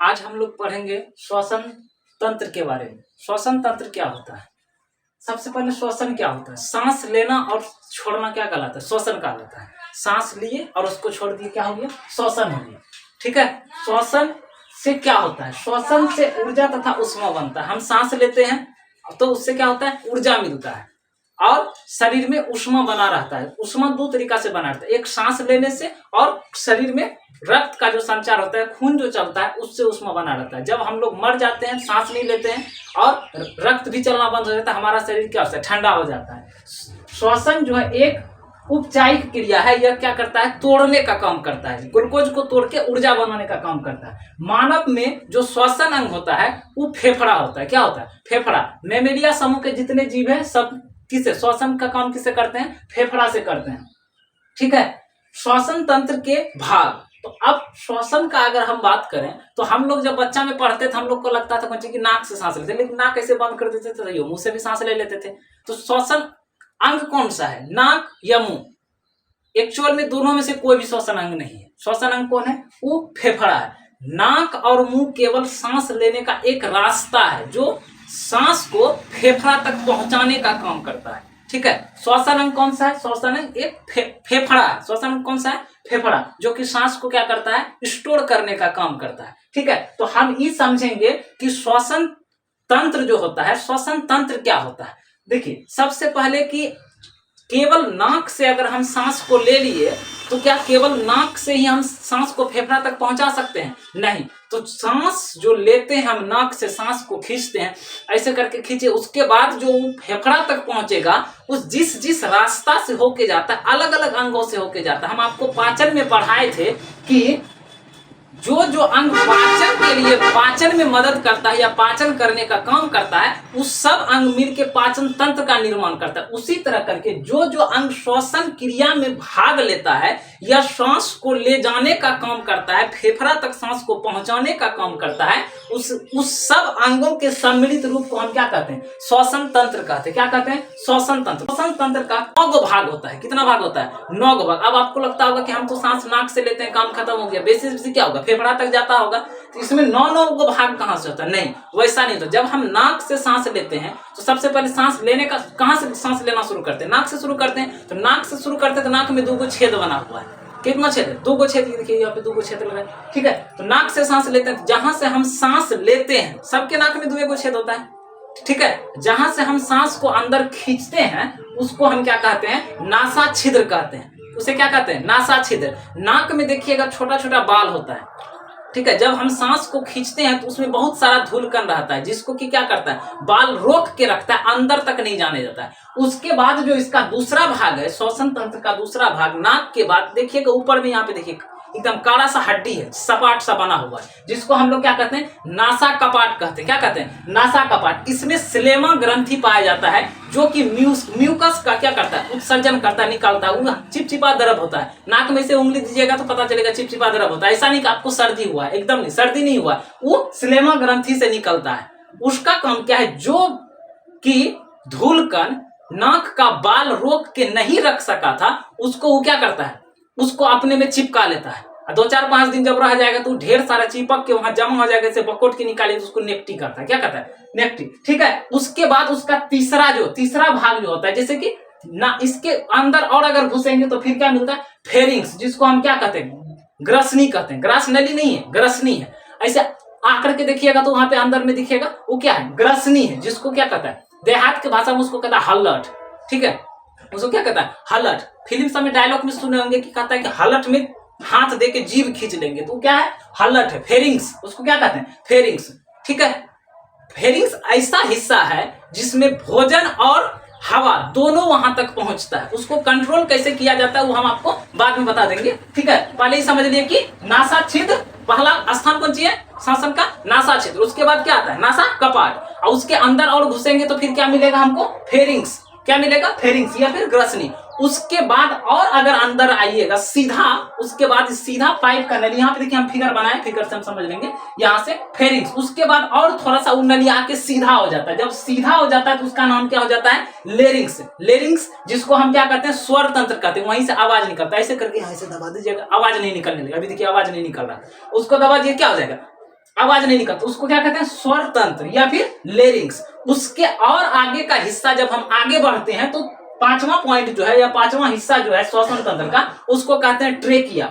आज हम लोग पढ़ेंगे श्वसन तंत्र के बारे में। श्वसन तंत्र क्या होता है? सबसे पहले श्वसन क्या होता है? सांस लेना और छोड़ना क्या कहलाता है? श्वसन कहलाता है। सांस लिए और उसको छोड़ दिए, क्या हो गया? श्वसन हो गया। ठीक है। श्वसन से क्या होता है? श्वसन से ऊर्जा तथा ऊष्मा बनता है। हम सांस लेते हैं तो उससे क्या होता है? ऊर्जा मिलता है और शरीर में ऊष्मा बना रहता है। ऊष्मा दो तरीका से बना रहता है, एक सांस लेने से और शरीर में रक्त का जो संचार होता है, खून जो चलता है, उससे ऊष्मा बना रहता है। जब हम लोग मर जाते हैं, सांस नहीं लेते हैं और रक्त भी चलना बंद हो जाता है, हमारा शरीर क्या होता है? ठंडा हो जाता है। श्वसन जो है एक उपचायिक क्रिया है। यह क्या करता है? तोड़ने का काम करता है। ग्लूकोज को तोड़ के ऊर्जा बनाने का काम करता है। मानव में जो श्वसन अंग होता है वो फेफड़ा होता है। क्या होता है? फेफड़ा। मेमेलिया समूह के जितने जीव हैं सब किसे श्वसन का काम किसे करते हैं? फेफड़ा से करते हैं। ठीक है। श्वसन तंत्र के भाग। तो अब श्वसन का अगर हम बात करें तो हम लोग जब बच्चा में पढ़ते थे, हम लोग को लगता था कि नाक से सांस लेते, लेकिन नाक कैसे बंद कर देते थे? मुंह से भी सांस ले लेते थे। तो श्वसन अंग कौन सा है? नाक या मुंह? एक्चुअल में दोनों में से कोई भी श्वसन अंग नहीं है। श्वसन अंग कौन है? वो फेफड़ा है। नाक और मुंह केवल सांस लेने का एक रास्ता है जो सांस को फेफड़ा तक पहुंचाने का काम करता है। ठीक है। श्वसन अंग कौन सा है? श्वसन अंग एक फेफड़ा है। श्वसन अंग कौन सा है? फेफड़ा, जो कि सांस को क्या करता है? स्टोर करने का काम करता है। ठीक है। तो हम ये समझेंगे कि श्वसन तंत्र जो होता है, श्वसन तंत्र क्या होता है। देखिए, सबसे पहले कि केवल नाक से अगर हम सांस को ले लिए तो क्या केवल नाक से ही हम सांस को फेफड़ा तक पहुंचा सकते हैं? नहीं। तो सांस जो लेते हैं हम, नाक से सांस को खींचते हैं, ऐसे करके खींचे, उसके बाद जो फेफड़ा तक पहुंचेगा उस जिस रास्ता से होके जाता है, अलग अलग अंगों से होके जाता है। हम आपको पाचन में पढ़ाए थे कि जो अंग पाचन के लिए, पाचन में मदद करता है या पाचन करने का काम करता है, उस सब अंग मिलकर पाचन तंत्र का निर्माण करता है। उसी तरह करके जो अंग श्वसन क्रिया में भाग लेता है या सांस को ले जाने का काम करता है, फेफड़ा तक सांस को पहुंचाने का काम करता है, उस सब अंगों के सम्मिलित रूप को हम क्या कहते हैं? श्वसन तंत्र कहते हैं। क्या कहते हैं? श्वसन तंत्र। श्वसन तंत्र का 9 भाग होता है। कितना भाग होता है? 9 भाग। अब आपको लगता होगा कि हम तो सांस नाक से लेते हैं, काम खत्म हो गया, बेसिस क्या होगा? फेफड़ा तक जाता होगा। तो इसमें 9 को भाग कहां से होता है? नहीं, वैसा नहीं होता। जब हम नाक से सांस लेते हैं तो सबसे पहले सांस लेने का कहां से सांस लेना शुरू करते हैं? नाक से शुरू करते हैं। तो नाक से शुरू करते हैं तो नाक में 2 छेद बना हुआ है। कितना छेद है? 2 छेद। देखिए यहाँ पे 2 छेद लगा है। ठीक है। तो नाक से सांस लेते हैं, जहां से हम सांस लेते हैं, सबके नाक में 2 छेद होता है। ठीक है। जहां से हम सांस को अंदर खींचते हैं उसको हम क्या कहते हैं? नासा छिद्र कहते हैं। उसे क्या कहते हैं? नासा छिद्र। नाक में देखिएगा छोटा छोटा बाल होता है। ठीक है। जब हम सांस को खींचते हैं तो उसमें बहुत सारा धूलकण रहता है, जिसको कि क्या करता है? बाल रोक के रखता है, अंदर तक नहीं जाने देता है। उसके बाद जो इसका दूसरा भाग है, श्वसन तंत्र का दूसरा भाग, नाक के बाद देखिएगा ऊपर में, यहाँ पे देखिए एकदम काला सा हड्डी है, सपाट सा बना हुआ है, जिसको हम लोग क्या कहते हैं? नासा कपाट कहते हैं। क्या कहते हैं? नासा कपाट। इसमें स्लेमा ग्रंथि पाया जाता है, जो कि म्यूकस का क्या करता है? उत्सर्जन करता है, निकालता है। वो चिपचिपा द्रव होता है। नाक में से उंगली दीजिएगा तो पता चलेगा चिपचिपा द्रव होता है। ऐसा नहीं कि आपको सर्दी हुआ है, एकदम नहीं, सर्दी नहीं हुआ, वो स्लेमा ग्रंथि से निकलता है। उसका काम क्या है? जो कि धूलकण नाक का बाल रोक के नहीं रख सका था, उसको वो क्या करता है? उसको अपने में चिपका लेता है। 2-4-5 दिन जब रह जाएगा तो ढेर सारा चिपक के वहां जमा हो जाएगा, जैसे बकोट के निकाले तो उसको नेक्टी करता है। क्या कहता है? नेक्टी। ठीक है। उसके बाद उसका तीसरा भाग जो होता है, जैसे कि ना इसके अंदर और अगर घुसेंगे तो फिर क्या मिलता है? फेरिंग्स, जिसको हम क्या कहते हैं? ग्रसनी कहते हैं। ग्रास नली नहीं है, ग्रसनी है। ऐसे आकर के देखिएगा तो वहां पे अंदर में दिखेगा, वो क्या है? ग्रसनी है, जिसको क्या कहता है? देहात के भाषा में उसको कहता है हल्लट। ठीक है। उसको क्या कहता है? हलट। फिल्म सब में डायलॉग में सुने होंगे कि कहता है कि हलट में हाथ दे के जीभ खींच लेंगे, तो क्या है? हलट है। फेरिंग्स, उसको क्या कहते हैं? फेरिंग्स। ठीक है। फेरिंग्स ऐसा हिस्सा है जिसमें भोजन और हवा दोनों वहां तक पहुंचता है। उसको कंट्रोल कैसे किया जाता है वो हम आपको बाद में बता देंगे। ठीक है। पहले ही समझ लिए कि नासा छिद्र पहला स्थान कौन सी है? श्वसन का नासा छिद्र। उसके बाद क्या आता है? नासा कपाट। और उसके अंदर और घुसेंगे तो फिर क्या मिलेगा हमको? फेरिंग्स। क्या मिलेगा? फेरिंग्स या फिर ग्रसनी। उसके बाद और अगर अंदर आइएगा सीधा, उसके बाद सीधा पाइप का नली, यहाँ पे देखिए हम फिगर बनाए, फिगर से हम समझ लेंगे। यहाँ से फेरिंग्स, उसके बाद और थोड़ा सा नली आके सीधा हो जाता है। जब सीधा हो जाता है तो उसका नाम क्या हो जाता है? लेरिंग्स। लेरिंग्स, जिसको हम क्या कहते हैं? स्वर तंत्र कहते हैं। वहीं से आवाज निकलता है। ऐसे करके यहाँ से दबा दीजिएगा, आवाज नहीं निकलने लगेगा। अभी देखिए आवाज नहीं निकल रहा, उसको दबा दिए क्या हो जाएगा? आवाज नहीं निकलता, उसको क्या कहते हैं? स्वर तंत्र या फिर लेरिंग्स। उसके और आगे का हिस्सा जब हम आगे बढ़ते हैं तो पांचवा पॉइंट जो है या पांचवा हिस्सा जो है श्वसन तंत्र का, उसको कहते हैं ट्रेकिया।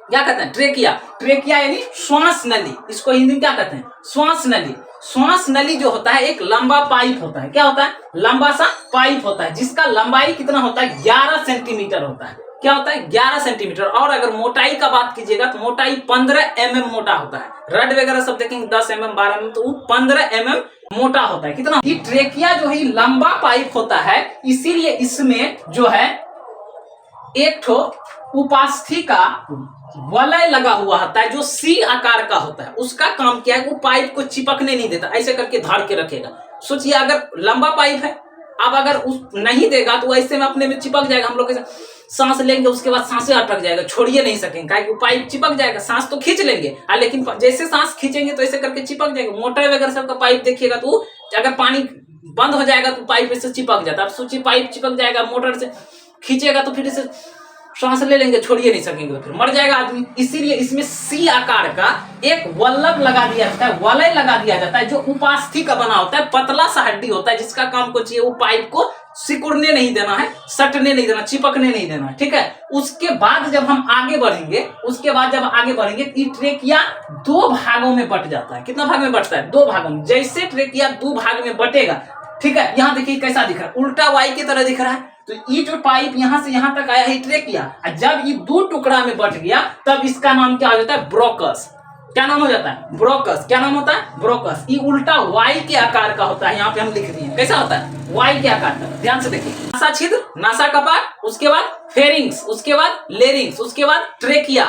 क्या कहते हैं? ट्रेकिया। ट्रेकिया यानी श्वास नली, इसको हिंदी में क्या कहते हैं? श्वास नली। श्वास नली जो होता है एक लंबा पाइप होता है। क्या होता है? लंबा सा पाइप होता है, जिसका लंबाई कितना होता है? 11 सेंटीमीटर होता है। क्या होता है? 11 सेंटीमीटर। और अगर मोटाई का बात कीजिएगा तो मोटाई 15 mm मोटा होता है। रड वगैरह सब देखेंगे 10 mm 12 mm, तो वो 15 mm मोटा होता है। कितना? ये ट्रेकिया जो है लंबा पाइप होता है, इसीलिए इसमें जो है एक ठो उपास्थि का वलय लगा हुआ होता है जो सी आकार का होता है। उसका काम क्या है? वो पाइप को चिपकने नहीं देता, ऐसे करके धर के रखेगा। सोचिए अगर लंबा पाइप है, अब अगर उस नहीं देगा तो ऐसे में अपने में चिपक जाएगा। हम लोग सांस लेंगे, उसके बाद सांसें अटक जाएगा, छोड़िए नहीं सकेंगे, काहे कि पाइप चिपक जाएगा। सांस तो खींच लेंगे लेकिन जैसे सांस खींचेंगे तो ऐसे करके चिपक जाएगा। मोटर वगैरह सबका पाइप देखिएगा तो अगर पानी बंद हो जाएगा तो पाइप ऐसे चिपक जाता है। अब सोचिए पाइप चिपक जाएगा, मोटर से खींचेगा तो फिर इसे सांस ले लेंगे, छोड़िए नहीं सकेंगे तो फिर मर जाएगा आदमी। इसीलिए इसमें सी आकार का एक वल्लभ लगा दिया जाता है, वलय लगा दिया जाता है, जो उपास्थि का बना होता है। पतला सा हड्डी होता है जिसका काम को चाहिए वो पाइप को सिकुड़ने नहीं देना है, सटने नहीं देना, चिपकने नहीं देना, ठीक है। उसके बाद जब हम आगे बढ़ेंगे, ये ट्रेकिया 2 भागों में बट जाता है। कितना भाग में बटता है? 2 भागों में। जैसे ट्रेकिया 2 भाग में बटेगा, ठीक है, यहाँ देखिए कैसा दिख रहा है, उल्टा वाई की तरह दिख रहा है। तो ये जो पाइप यहाँ से यहाँ तक आया है ट्रेकिया, जब ये 2 टुकड़ा में बट गया तब इसका नाम क्या हो जाता है? ब्रोकस। क्या नाम हो जाता है? ब्रोकस। क्या नाम होता है? ब्रोकस। ये उल्टा वाई के आकार का होता है। यहाँ पे हम लिख दिए कैसा होता है? वाई के आकार का। ध्यान से देखिए, नासा छिद्र, नासा कपाट, उसके बाद फेरिंग्स, उसके बाद लेरिंग्स, उसके बाद ट्रेकिया,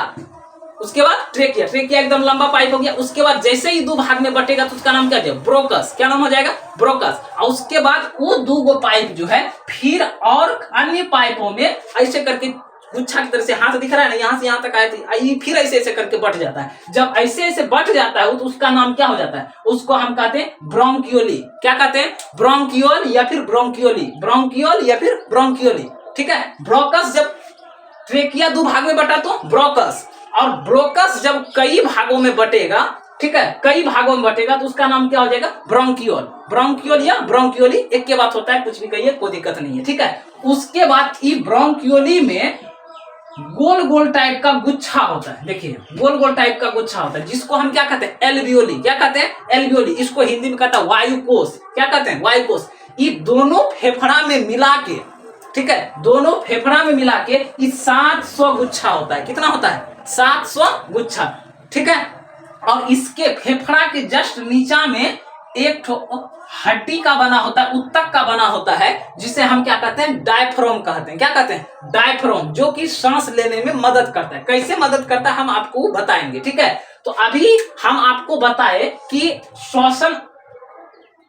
उसके बाद ट्रेकिया। ट्रेकिया एकदम लंबा पाइप हो गया। उसके बाद जैसे ही 2 भाग में बटेगा तो उसका नाम क्या है? ब्रोकस। क्या नाम हो जाएगा? ब्रोकस। और उसके बाद वो 2 पाइप जो है फिर और अन्य पाइपों में ऐसे करके गुच्छा की तरह से, हाथ दिख रहा है ना, यहाँ से यहाँ तक आए थे, फिर ऐसे ऐसे करके बट जाता है। जब ऐसे ऐसे बट जाता है तो उसका नाम क्या हो जाता है? उसको हम कहते हैं ब्रोंकियोली। क्या कहते हैं? ब्रोंकियोल या फिर ब्रोंकियोली, ब्रोंकियोल या फिर ब्रोंकियोली, ठीक है। ब्रोकस जब ट्रेकिया 2 भाग में बटा तो ब्रोकस, और ब्रोकस जब कई भागों में बटेगा, ठीक है, कई भागों में बटेगा तो उसका नाम क्या हो जाएगा? ब्रोंकियोल। ब्रोंकियोल या ब्रोंकियोली एक के बात होता है, कुछ भी कहिए, कोई दिक्कत नहीं है, ठीक है। उसके बाद ये ब्रोंकियोली में गोल गोल टाइप का गुच्छा होता है। देखिए गोल गोल टाइप का गुच्छा होता है जिसको हम क्या कहते हैं? एल्वियोली। क्या कहते हैं? एल्वियोली। इसको हिंदी में कहता है वायुकोश। क्या कहते हैं? वायुकोश। ये दोनों फेफड़ा में मिला के, ठीक है, दोनों फेफड़ा में मिला के 700 गुच्छा होता है। कितना होता है? 700 गुच्छा, ठीक है। और इसके फेफड़ा के जस्ट नीचा में एक हड्डी का बना होता है, उत्तक का बना होता है, जिसे हम क्या कहते हैं? डायफ्राम कहते हैं। क्या कहते हैं? डायफ्राम, जो कि सांस लेने में मदद करता है। कैसे मदद करता है हम आपको बताएंगे, ठीक है। तो अभी हम आपको बताए कि श्वसन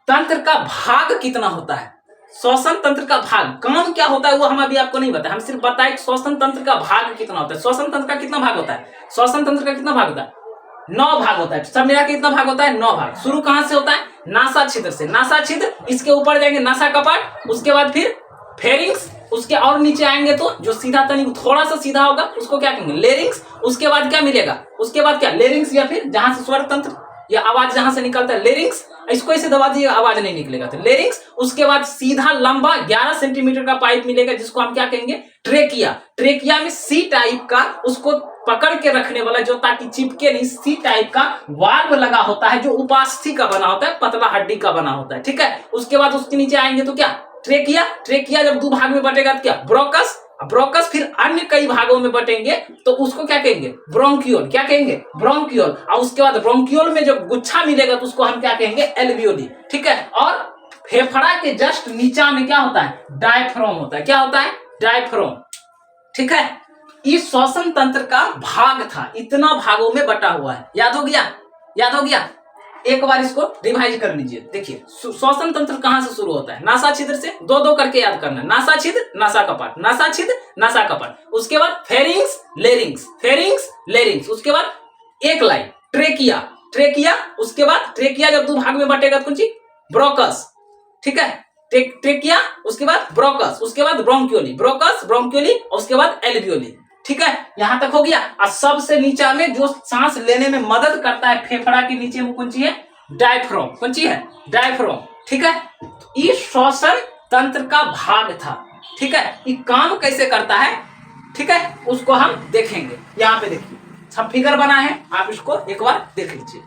तंत्र का भाग कितना होता है। श्वसन तंत्र का भाग, काम क्या होता है वो हम अभी आपको नहीं बताए, हम सिर्फ बताए श्वसन तंत्र का भाग कितना होता है। श्वसन तंत्र का कितना भाग होता है? श्वसन तंत्र का कितना भाग होता है? 9 भाग होता है। सब मिला के कितना भाग होता है? 9 भाग। शुरू कहां से होता है? नासा छिद्र से। नासा छिद्र, इसके ऊपर जाएंगे नासा कपाट, उसके बाद फिर फेरिंग्स, उसके और नीचे आएंगे तो जो सीधा तनिक थोड़ा सा सीधा होगा उसको क्या कहेंगे? लेरिंग्स। उसके बाद क्या मिलेगा? उसके बाद क्या? लेरिंग्स या फिर जहां से स्वर तंत्र या आवाज जहां से निकलता है, लेरिंग्स। इसको ऐसे दबा दिए, आवाज नहीं निकलेगा, तो लेरिंग्स। उसके बाद सीधा लंबा 11 सेंटीमीटर का पाइप मिलेगा जिसको हम क्या कहेंगे? ट्रेकिया। ट्रेकिया में सी टाइप का, उसको पकड़ के रखने वाला, जो ताकि चिपके नहीं, सी टाइप का वाल्व लगा होता है, जो उपास्थि का बना होता है, पतला हड्डी का बना होता है, ठीक है। उसके बाद उसके नीचे आएंगे तो क्या? ट्रेकिया। ट्रेकिया जब 2 भाग में बटेगा तो क्या? ब्रोकस। ब्रोकस फिर अन्य कई भागों में बटेंगे तो उसको क्या कहेंगे? ब्रोंकियोल। क्या कहेंगे? ब्रोंकियोल। और उसके बाद ब्रोंकियोल में जब गुच्छा मिलेगा तो उसको हम क्या कहेंगे? एल्वियोली, ठीक है। और फेफड़ा के जस्ट नीचा में क्या होता है? डायफ्राम होता है। क्या होता है? डायफ्राम, ठीक है। इस श्वसन तंत्र का भाग था, इतना भागों में बटा हुआ है। याद हो गया? याद हो गया? एक बार इसको रिवाइज कर लीजिए। देखिए श्वसन तंत्र कहां से शुरू होता है? नासा छिद्र से। 2-2 करके याद करना। नासा छिद्र, नासा कपाट, नासा छिद्र, नासा कपाट। उसके बाद फेरिंग्स, लेरिंग्स, फेरिंग्स, लेरिंग्स। उसके बाद एक लाइन ट्रेकिया। ट्रेकिया, उसके बाद ट्रेकिया जब 2 भाग में बटेगा तो कौन सी? ब्रोकस, ठीक है। ट्रेकिया, उसके बाद ब्रोकस, उसके बाद ब्रोंकियोली, ब्रोकस, ब्रोंकियोली, उसके बाद एल्वियोली। ठीक है, यहां तक हो गया। और सबसे नीचा में जो सांस लेने में मदद करता है फेफड़ा के नीचे में कौन सी है, डायफ्राम, कौन सी है, डायफ्राम, ठीक है। ये श्वसन तंत्र का भाग था, ठीक है। ये काम कैसे करता है, ठीक है, उसको हम देखेंगे। यहाँ पे देखिए हम फिगर बनाए हैं, आप इसको एक बार देख लीजिए।